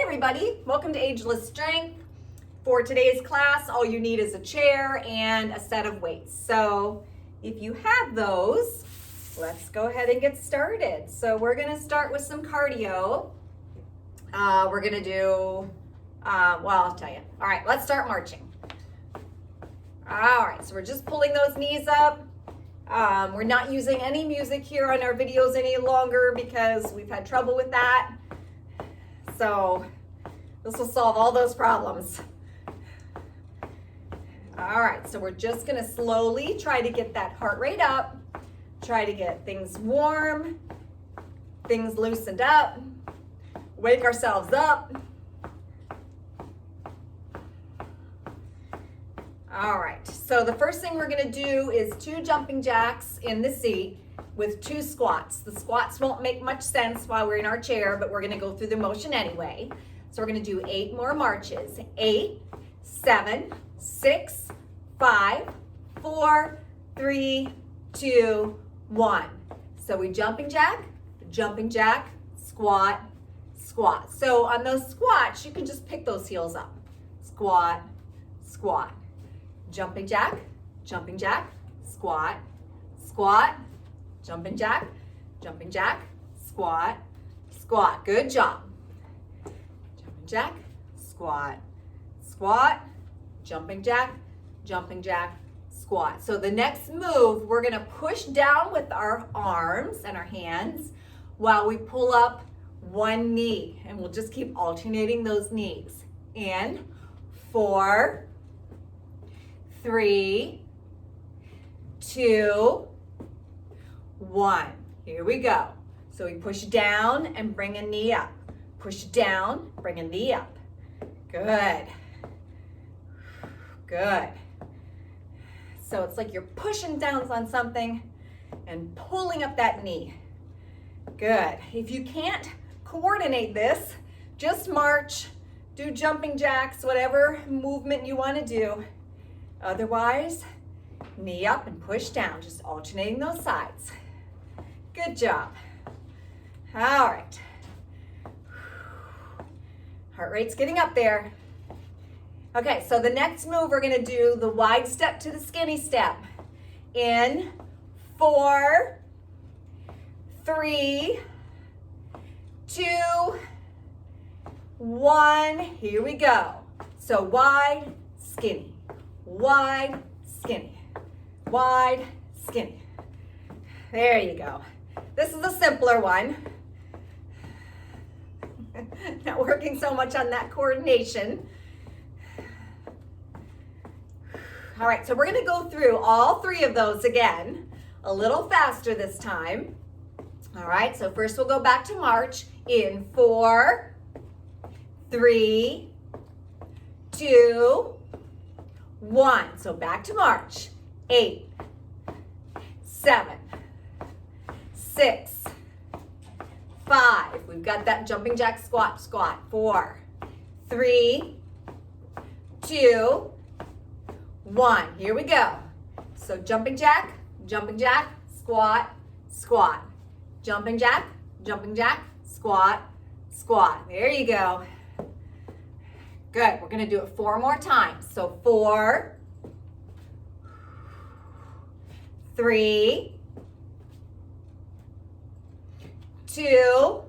everybody, welcome to Ageless Strength. For today's class, all you need is a chair and a set of weights. So if you have those, let's go ahead and get started. So we're gonna start with some cardio. We're gonna do, I'll tell you. All right, let's start marching. All right, so we're just pulling those knees up. We're not using any music here on our videos any longer because we've had trouble with that. So this will solve all those problems. All right, so we're just gonna slowly try to get that heart rate up, try to get things warm, things loosened up, wake ourselves up. All right, so the first thing we're gonna do is 2 jumping jacks in the seat with 2 squats. The squats won't make much sense while we're in our chair, but we're gonna go through the motion anyway. So we're gonna do 8 more marches. 8, 7, 6, 5, 4, 3, 2, 1. So we jumping jack, squat, squat. So on those squats, you can just pick those heels up. Squat, squat. Jumping jack, squat, squat, jumping jack, squat, squat. Good job. Jumping jack, squat, squat, jumping jack, squat. So the next move, we're gonna push down with our arms and our hands while we pull up one knee, and we'll just keep alternating those knees. In 4, 3, 2, 1. Here we go. So we push down and bring a knee up. Push down, bring a knee up. Good. Good. So it's like you're pushing down on something and pulling up that knee. Good. If you can't coordinate this, just march, do jumping jacks, whatever movement you want to do. Otherwise, knee up and push down, just alternating those sides. Good job. All right. Heart rate's getting up there. Okay, so the next move, we're gonna do the wide step to the skinny step. In 4, 3, 2, 1. Here we go. So wide, skinny. Wide, skinny, wide, skinny. There you go. This is a simpler one. Not working so much on that coordination. All right, so we're gonna go through all 3 of those again, a little faster this time. All right, so first we'll go back to march in 4, 3, 2, 1. So back to march. 8, 7, 6, 5. We've got that jumping jack squat, squat. 4, 3, 2, 1. Here we go. So jumping jack, squat, squat. Jumping jack, squat, squat. There you go. Good. We're going to do it 4 more times. So 4, 3, 2,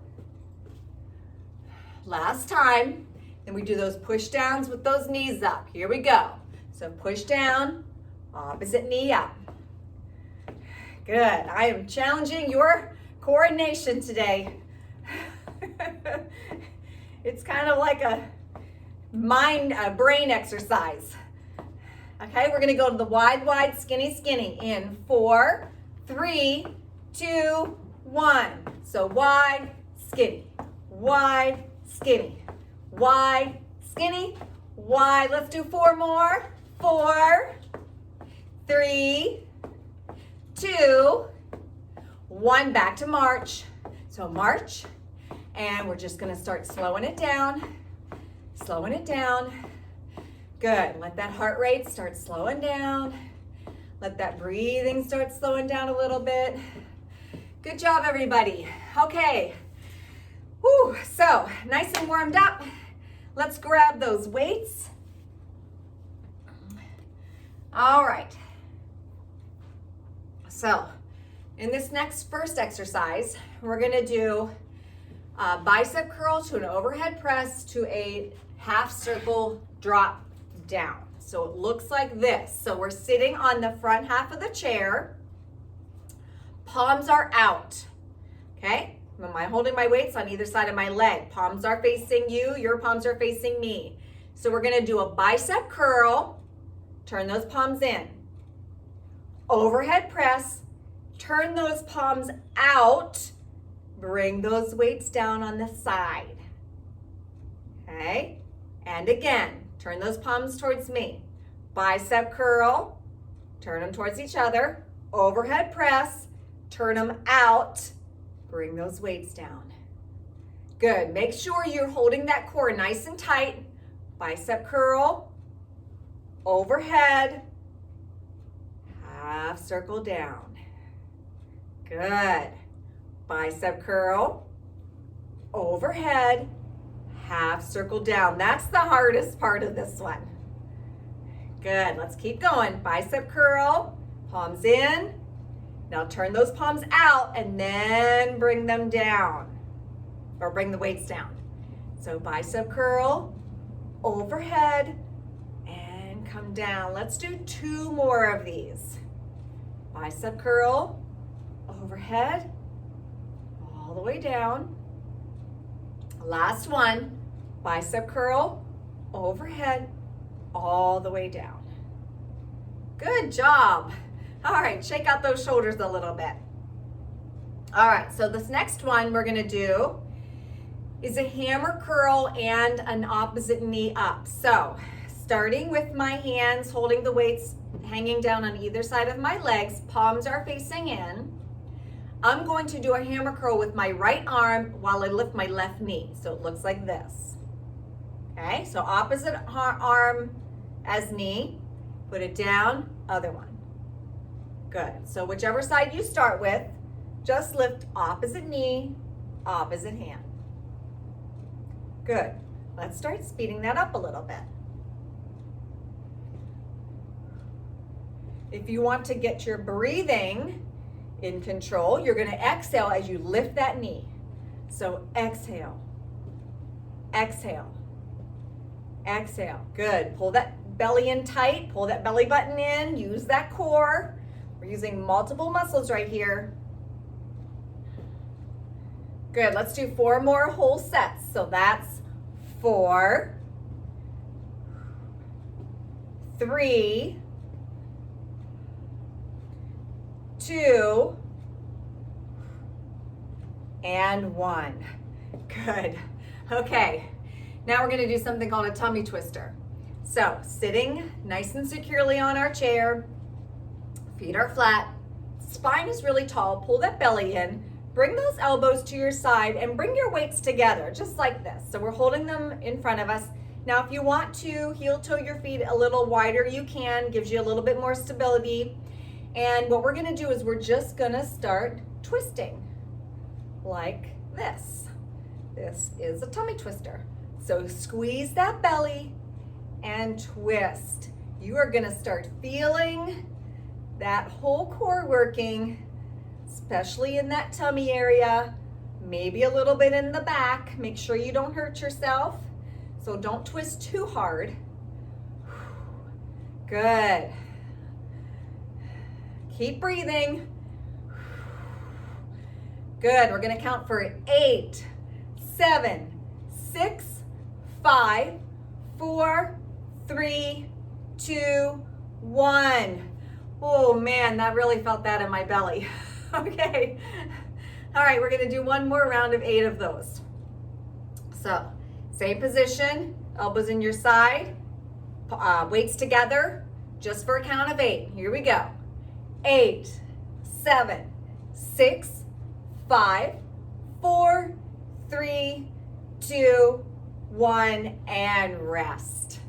last time. Then we do those push downs with those knees up. Here we go. So push down, opposite knee up. Good. I am challenging your coordination today. It's kind of like a brain exercise. Okay, we're gonna go to the wide, skinny, skinny in 4, 3, 2, 1. So wide, skinny, wide, skinny, wide, skinny, wide. Let's do 4 more. 4, 3, 2, 1. Back to march. So march, and we're just gonna start slowing it down. Slowing it down. Good. Let that heart rate start slowing down. Let that breathing start slowing down a little bit. Good job, everybody. Okay. Whew. So nice and warmed up. Let's grab those weights. All right. So in this next first exercise, we're gonna do a bicep curl to an overhead press to a half circle drop down. So it looks like this. So we're sitting on the front half of the chair. Palms are out, okay? Am I holding my weights on either side of my leg? Palms are facing you, your palms are facing me. So we're gonna do a bicep curl, turn those palms in. Overhead press, turn those palms out, bring those weights down on the side. Okay? And again, turn those palms towards me. Bicep curl, turn them towards each other. Overhead press, turn them out, bring those weights down. Good. Make sure you're holding that core nice and tight. Bicep curl, overhead, half circle down. Good. Bicep curl, overhead, half circle down. That's the hardest part of this one. Good. Let's keep going. Bicep curl, palms in. Now turn those palms out and then bring them down, or bring the weights down. So bicep curl, overhead, and come down. Let's do 2 more of these. Bicep curl, overhead, all the way down. Last one, bicep curl, overhead, all the way down. Good job. All right, shake out those shoulders a little bit. All right, so this next one we're gonna do is a hammer curl and an opposite knee up. So starting with my hands holding the weights hanging down on either side of my legs, palms are facing in. I'm going to do a hammer curl with my right arm while I lift my left knee. So it looks like this. Okay, so opposite arm as knee, put it down, other one. Good, so whichever side you start with, just lift opposite knee, opposite hand. Good, let's start speeding that up a little bit. If you want to get your breathing in control, you're gonna exhale as you lift that knee. So exhale, exhale, exhale. Good, pull that belly in tight, pull that belly button in, use that core. We're using multiple muscles right here. Good, let's do 4 more whole sets. So that's 4, 3, 2, and 1. Good. Okay, now we're gonna do something called a tummy twister. So sitting nice and securely on our chair, feet are flat, spine is really tall, pull that belly in, bring those elbows to your side and bring your weights together, just like this. So we're holding them in front of us. Now, if you want to heel toe your feet a little wider, you can, gives you a little bit more stability. And what we're gonna do is we're just gonna start twisting like this. This is a tummy twister. So squeeze that belly and twist. You are gonna start feeling that whole core working, especially in that tummy area, maybe a little bit in the back. Make sure you don't hurt yourself. So don't twist too hard. Good. Keep breathing. Good, we're gonna count for 8, 7, 6, 5, 4, 3, 2, 1. Oh man, that really felt that in my belly. Okay. All right, we're gonna do 1 more round of 8 of those. So, same position, elbows in your side, weights together, just for a count of 8. Here we go. 8, 7, 6, 5, 4, 3, 2, 1, and rest.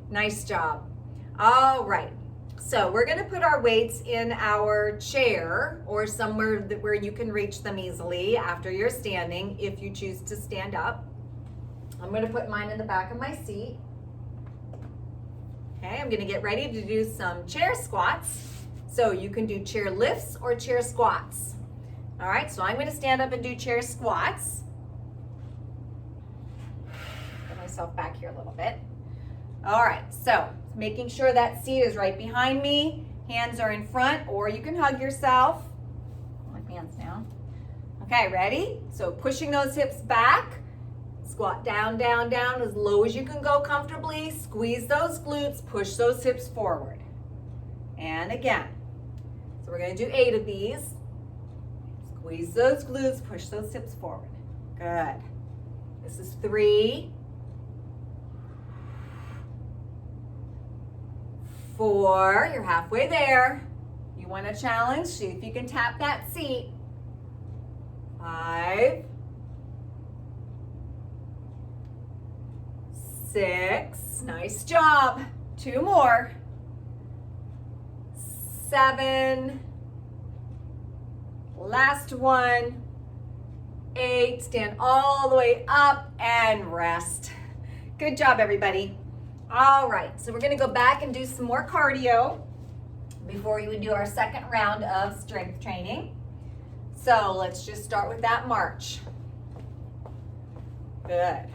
Nice job. All right. So we're gonna put our weights in our chair or somewhere where you can reach them easily after you're standing if you choose to stand up. I'm going to put mine in the back of my seat. Okay, I'm going to get ready to do some chair squats. So you can do chair lifts or chair squats. All right, so I'm going to stand up and do chair squats. Get myself back here a little bit. All right, so making sure that seat is right behind me. Hands are in front, or you can hug yourself. My hands now. Okay, ready? So pushing those hips back. Squat down, down, down as low as you can go comfortably. Squeeze those glutes, push those hips forward. And again. So we're going to do 8 of these. Squeeze those glutes, push those hips forward. Good. This is 3, 4, you're halfway there. You want a challenge? See if you can tap that seat. 5, 6, nice job. 2 more. 7, last one. 8, stand all the way up and rest. Good job, everybody. All right, so we're gonna go back and do some more cardio before we do our second round of strength training. So let's just start with that march. Good.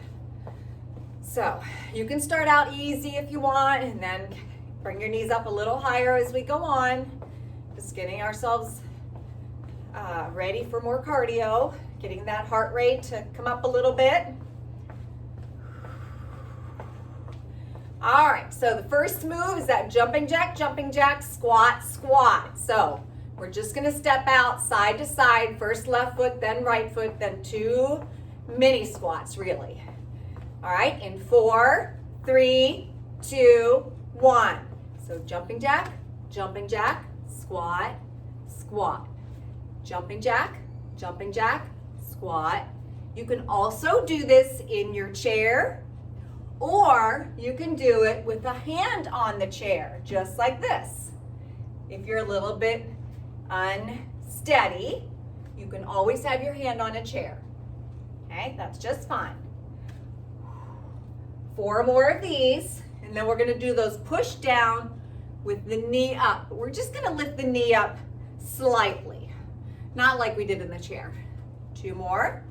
So you can start out easy if you want, and then bring your knees up a little higher as we go on. Just getting ourselves ready for more cardio, getting that heart rate to come up a little bit. All right, so the first move is that jumping jack, squat, squat. So we're just gonna step out side to side, first left foot, then right foot, then 2 mini squats, really. All right, in 4, 3, 2, 1. So jumping jack, squat, squat. Jumping jack, squat. You can also do this in your chair, or you can do it with a hand on the chair, just like this. If you're a little bit unsteady, you can always have your hand on a chair. Okay, that's just fine. 4 more of these, and then we're gonna do those push down with the knee up. We're just gonna lift the knee up slightly, not like we did in the chair. 2 more.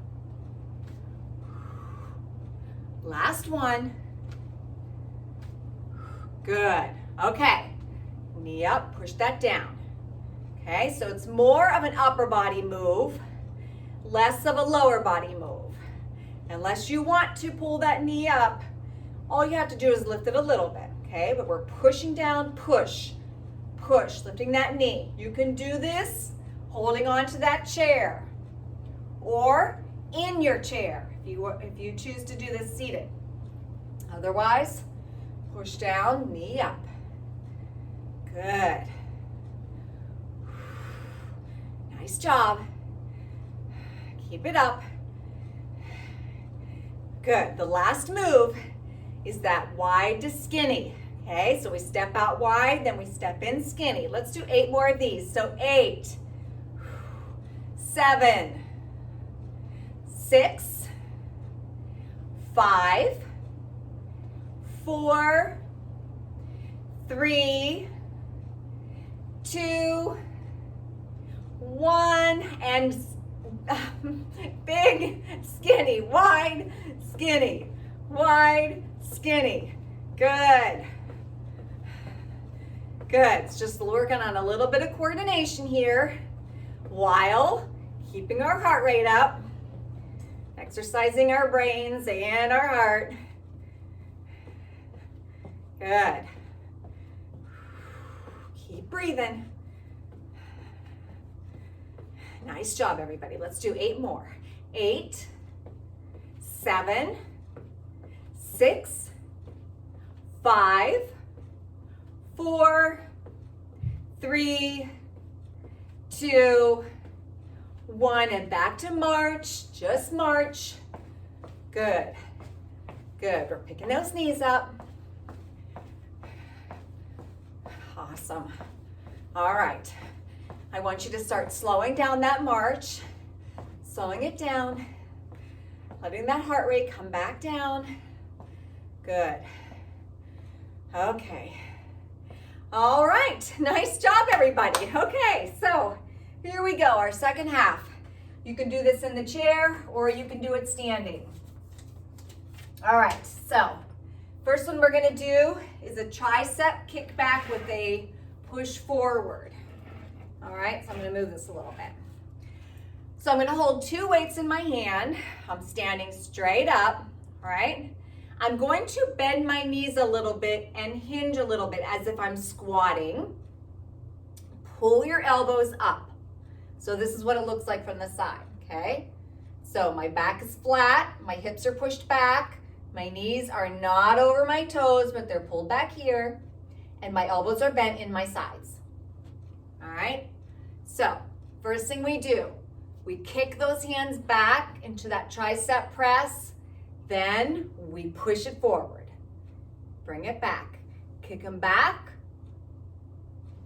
Last one. Good. Okay. Knee up, push that down. Okay, so it's more of an upper body move, less of a lower body move. Unless you want to pull that knee up, all you have to do is lift it a little bit, okay? But we're pushing down, push, lifting that knee. You can do this holding on to that chair or in your chair if you choose to do this seated. Otherwise, push down, knee up. Good. Nice job. Keep it up. Good. The last move is that wide to skinny. Okay, so we step out wide, then we step in skinny. Let's do 8 more of these. So 8, 7, 6, 5, 4, 3, 2, 1, and big, skinny, wide, skinny, wide, skinny. Good. Good. It's just working on a little bit of coordination here while keeping our heart rate up, exercising our brains and our heart. Good. Keep breathing. Nice job, everybody. Let's do 8 more. 8, 7, 6, 5, 4, 3, 2, 1, and back to march. Just march. Good. Good. We're picking those knees up. Awesome. All right. I want you to start slowing down that march, slowing it down. Letting that heart rate come back down. Good. Okay. All right, nice job, everybody. Okay, so here we go, our second half. You can do this in the chair or you can do it standing. All right, so first one we're gonna do is a tricep kickback with a push forward. All right, so I'm gonna move this a little bit. So I'm gonna hold 2 weights in my hand. I'm standing straight up, all right? I'm going to bend my knees a little bit and hinge a little bit as if I'm squatting. Pull your elbows up. So this is what it looks like from the side, okay? So my back is flat, my hips are pushed back, my knees are not over my toes, but they're pulled back here, and my elbows are bent in my sides. All right? So first thing we do, we kick those hands back into that tricep press. Then we push it forward. Bring it back. Kick them back.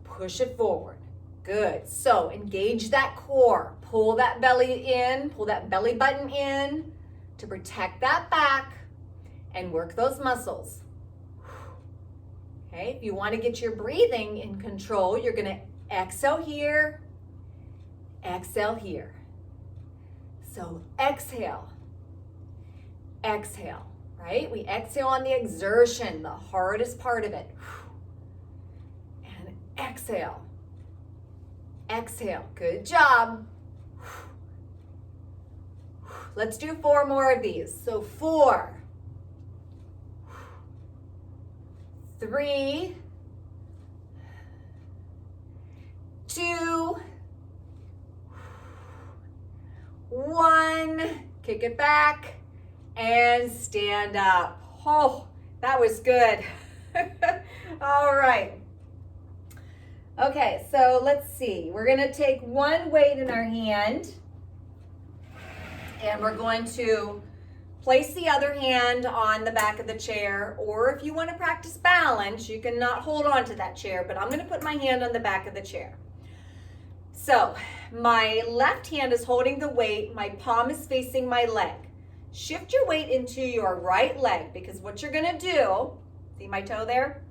Push it forward. Good. So engage that core. Pull that belly in. Pull that belly button in to protect that back and work those muscles. Okay. If you want to get your breathing in control, you're going to exhale here. Exhale here. So exhale. Exhale, right? We exhale on the exertion, the hardest part of it. And exhale. Exhale. Good job. Let's do 4 more of these. So 4, 3, 2, 1. Kick it back. And stand up. Oh, that was good. All right. Okay, so let's see. We're going to take 1 weight in our hand, and we're going to place the other hand on the back of the chair, or if you want to practice balance, you can not hold on to that chair, but I'm going to put my hand on the back of the chair. So my left hand is holding the weight. My palm is facing my leg. Shift your weight into your right leg, because what you're gonna do, see my toe there?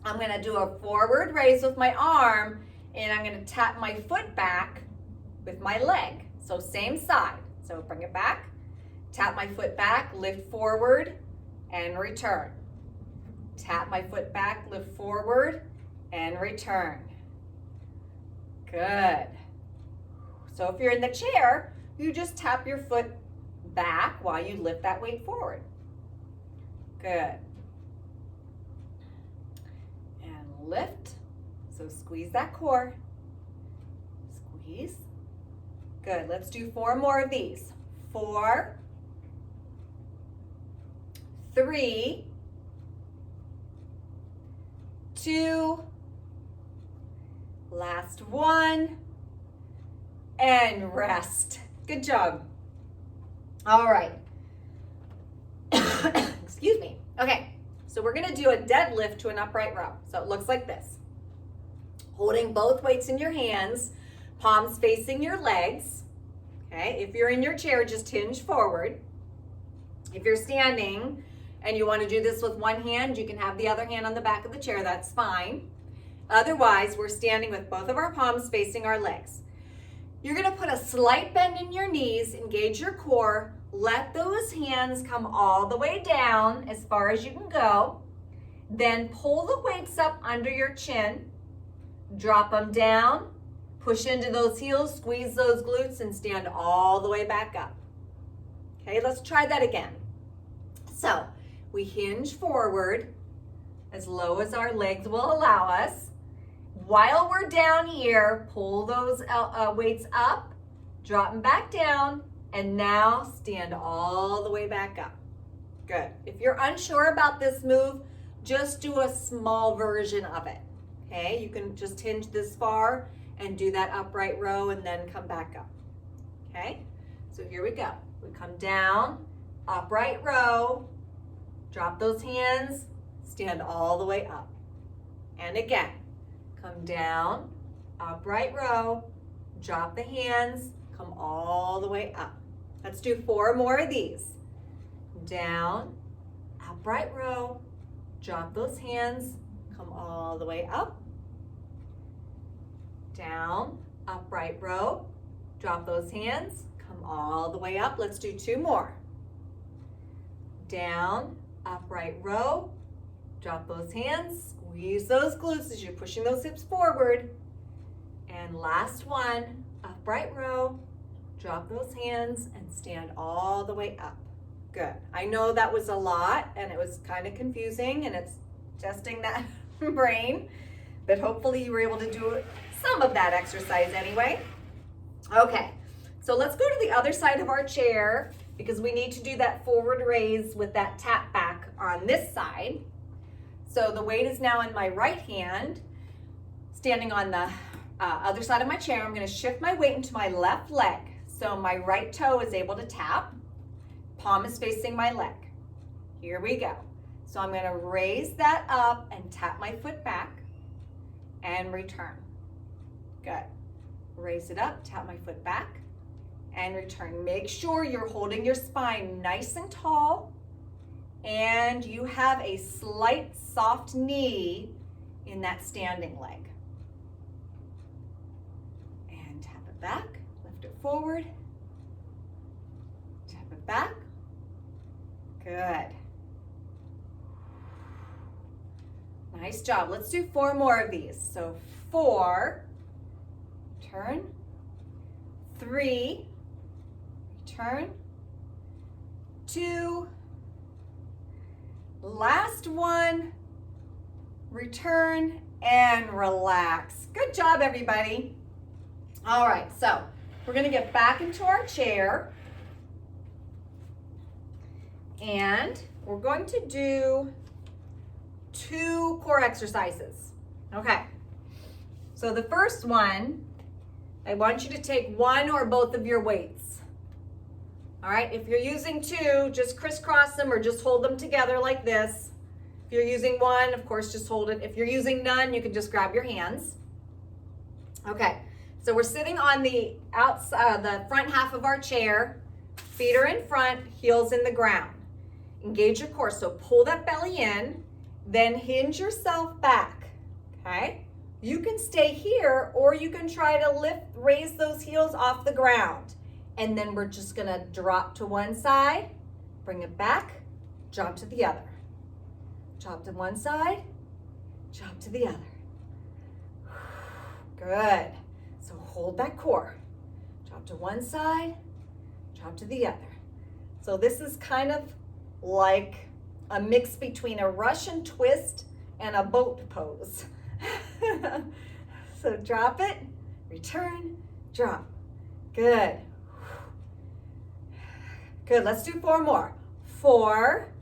I'm gonna do a forward raise with my arm, and I'm gonna tap my foot back with my leg. So same side. So bring it back, tap my foot back, lift forward, and return. Tap my foot back, lift forward, and return. Good. So if you're in the chair, you just tap your foot back while you lift that weight forward. Good. And lift. So squeeze that core. Squeeze. Good. Let's do 4 more of these. 4, 3, 2, last 1, and rest. Good job. All right. Excuse me. Okay, so we're gonna do a deadlift to an upright row. So it looks like this. Holding both weights in your hands, palms facing your legs. Okay, if you're in your chair, just hinge forward. If you're standing and you want to do this with one hand, you can have the other hand on the back of the chair, that's fine. Otherwise, we're standing with both of our palms facing our legs. You're gonna put a slight bend in your knees, engage your core, let those hands come all the way down as far as you can go. Then pull the weights up under your chin, drop them down, push into those heels, squeeze those glutes, and stand all the way back up. Okay, let's try that again. So we hinge forward as low as our legs will allow us. While we're down here, pull those weights up, drop them back down, and now stand all the way back up. Good. If you're unsure about this move, just do a small version of it. Okay, you can just hinge this far and do that upright row and then come back up. Okay, so here we go. We come down, upright row, drop those hands, stand all the way up. And again, come down, upright row, drop the hands, come all the way up. Let's do 4 more of these. Down, upright row, drop those hands, come all the way up. Down, upright row, drop those hands, come all the way up. Let's do 2 more. Down, upright row, drop those hands, squeeze those glutes as you're pushing those hips forward. And last one, upright row, drop those hands and stand all the way up. Good. I know that was a lot and it was kind of confusing and it's testing that brain, but hopefully you were able to do some of that exercise anyway. Okay, so let's go to the other side of our chair because we need to do that forward raise with that tap back on this side. So the weight is now in my right hand, standing on the other side of my chair. I'm going to shift my weight into my left leg. So my right toe is able to tap, palm is facing my leg. Here we go. So I'm going to raise that up and tap my foot back and return. Good. Raise it up, tap my foot back and return. Make sure you're holding your spine nice and tall and you have a slight soft knee in that standing leg. And tap it back, lift it forward, tap it back. Good. Nice job. Let's do 4 more of these. So 4, turn, 3, turn, 2, last one, return and relax. Good job, everybody. All right, so we're gonna get back into our chair and we're going to do 2 core exercises. Okay, so the first one, I want you to take 1 or both of your weights. All right, if you're using 2, just crisscross them or just hold them together like this. If you're using 1, of course, just hold it. If you're using none, you can just grab your hands. Okay, so we're sitting on the outside, the front half of our chair. Feet are in front, heels in the ground. Engage your core, so pull that belly in, then hinge yourself back, okay? You can stay here or you can try to raise those heels off the ground. And then we're just gonna drop to one side, bring it back, drop to the other. Drop to one side, drop to the other. Good. So hold that core. Drop to one side, drop to the other. So this is kind of like a mix between a Russian twist and a boat pose. So drop it, return, drop. Good. Good, let's do 4 more. 4,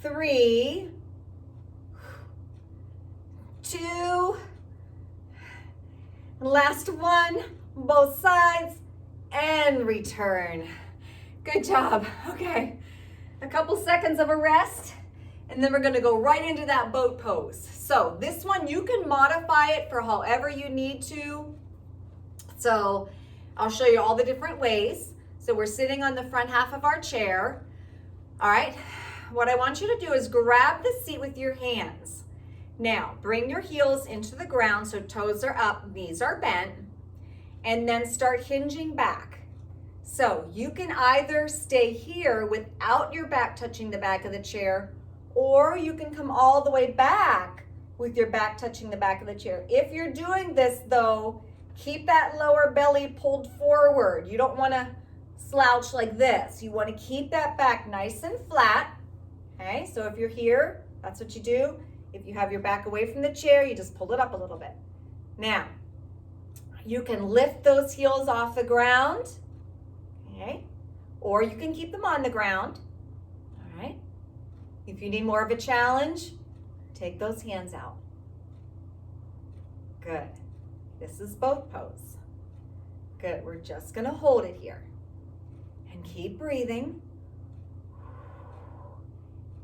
3, 2, last one, both sides, and return. Good job. Okay, a couple seconds of a rest, and then we're gonna go right into that boat pose. So this one, you can modify it for however you need to. So I'll show you all the different ways. So we're sitting on the front half of our chair. All right, what I want you to do is grab the seat with your hands. Now, bring your heels into the ground so toes are up, knees are bent, and then start hinging back. So you can either stay here without your back touching the back of the chair, or you can come all the way back with your back touching the back of the chair. If you're doing this though, keep that lower belly pulled forward. You don't wanna slouch like this. You wanna keep that back nice and flat. Okay, so if you're here, that's what you do. If you have your back away from the chair, you just pull it up a little bit. Now, you can lift those heels off the ground, okay? Or you can keep them on the ground, all right? If you need more of a challenge, take those hands out. Good. This is boat pose. Good, we're just gonna hold it here. And keep breathing.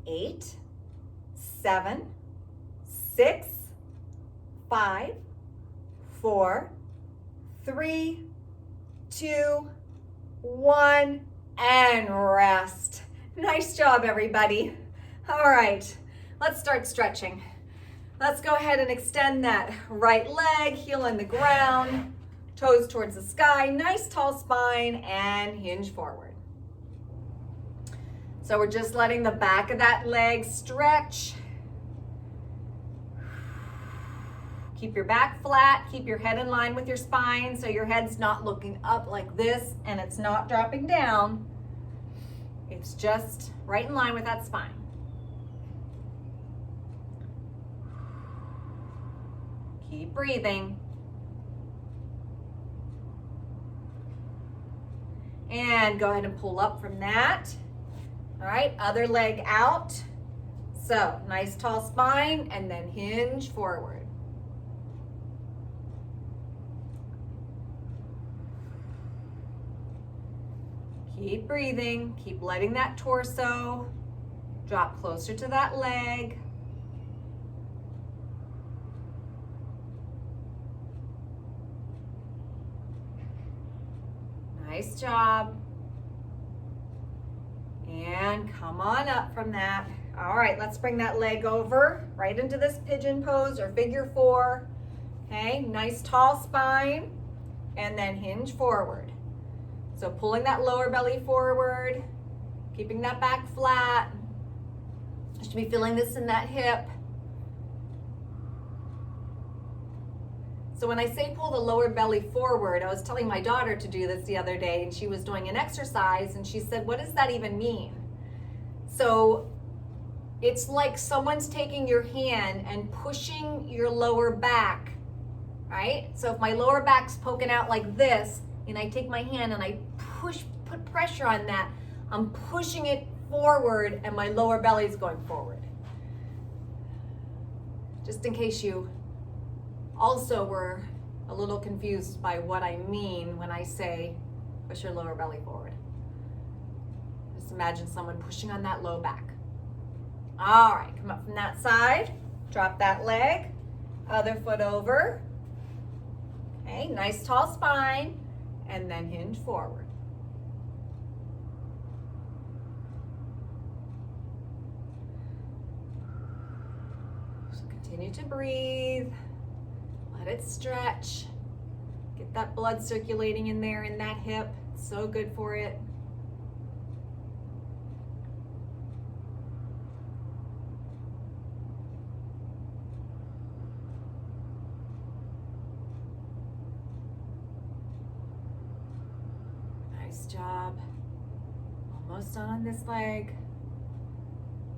8, 7, 6, 5, 4, 3, 2, 1, and rest. Nice job, everybody. All right, let's start stretching. Let's go ahead and extend that right leg, heel in the ground, toes towards the sky, nice tall spine, and hinge forward. So we're just letting the back of that leg stretch. Keep your back flat, keep your head in line with your spine so your head's not looking up like this and it's not dropping down. It's just right in line with that spine. Keep breathing. And go ahead and pull up from that. All right, other leg out. So nice tall spine and then hinge forward. Keep breathing, keep letting that torso drop closer to that leg. Nice job. And come on up from that. All right, let's bring that leg over right into this pigeon pose or figure 4. Okay, nice tall spine and then hinge forward. So pulling that lower belly forward, keeping that back flat. You should be feeling this in that hip. So when I say pull the lower belly forward, I was telling my daughter to do this the other day and she was doing an exercise and she said, what does that even mean? So it's like someone's taking your hand and pushing your lower back, right? So if my lower back's poking out like this, and I take my hand and I put pressure on that, I'm pushing it forward and my lower belly is going forward. Just in case you also were a little confused by what I mean when I say push your lower belly forward. Just imagine someone pushing on that low back. All right, come up from that side, drop that leg, other foot over. Okay, nice tall spine. And then hinge forward. So continue to breathe. Let it stretch. Get that blood circulating in there in that hip. It's so good for it. Nice job. Almost done on this leg.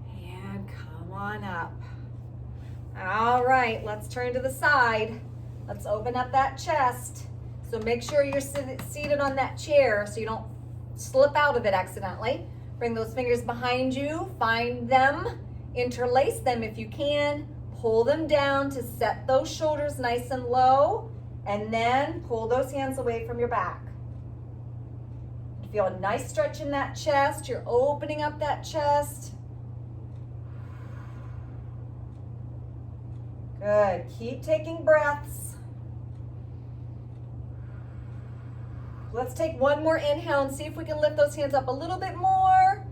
And come on up. All right, let's turn to the side. Let's open up that chest. So make sure you're seated on that chair so you don't slip out of it accidentally. Bring those fingers behind you, find them, interlace them if you can, pull them down to set those shoulders nice and low, and then pull those hands away from your back. Feel a nice stretch in that chest. You're opening up that chest. Good. Keep taking breaths. Let's take one more inhale and see if we can lift those hands up a little bit more.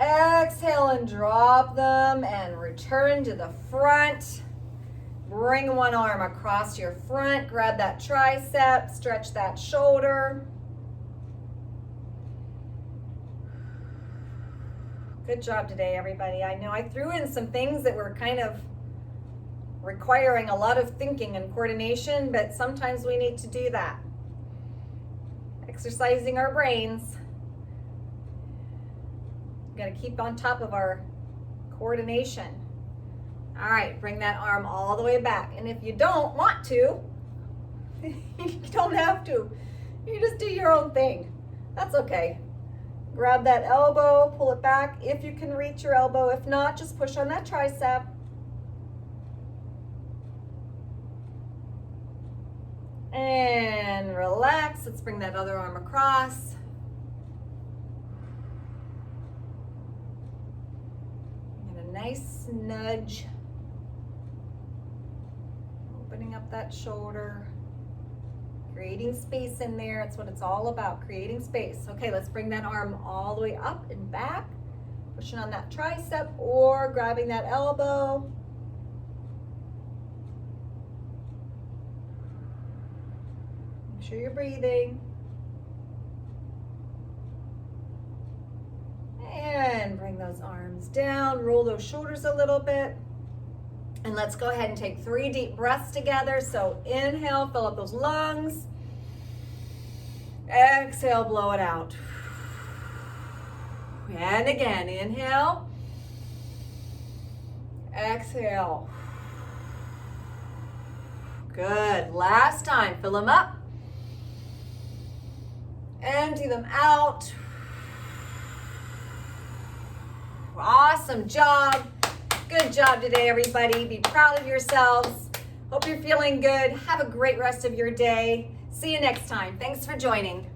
Exhale and drop them and return to the front. Bring one arm across your front. Grab that tricep. Stretch that shoulder. Good job today, everybody. I know I threw in some things that were kind of requiring a lot of thinking and coordination, but sometimes we need to do that. Exercising our brains. We've got to keep on top of our coordination. All right, bring that arm all the way back. And if you don't want to, you don't have to. You just do your own thing. That's okay. Grab that elbow, pull it back if you can reach your elbow. If not, just push on that tricep. And relax. Let's bring that other arm across. And a nice nudge. Opening up that shoulder. creating space in there. It's what it's all about, creating space. Okay, let's bring that arm all the way up and back, pushing on that tricep or grabbing that elbow. Make sure you're breathing. And bring those arms down, roll those shoulders a little bit. And let's go ahead and take 3 deep breaths together. So inhale, fill up those lungs. Exhale, blow it out. And again, inhale. Exhale. Good. Last time, fill them up. Empty them out. Awesome job. Good job today, everybody. Be proud of yourselves. Hope you're feeling good. Have a great rest of your day. See you next time. Thanks for joining.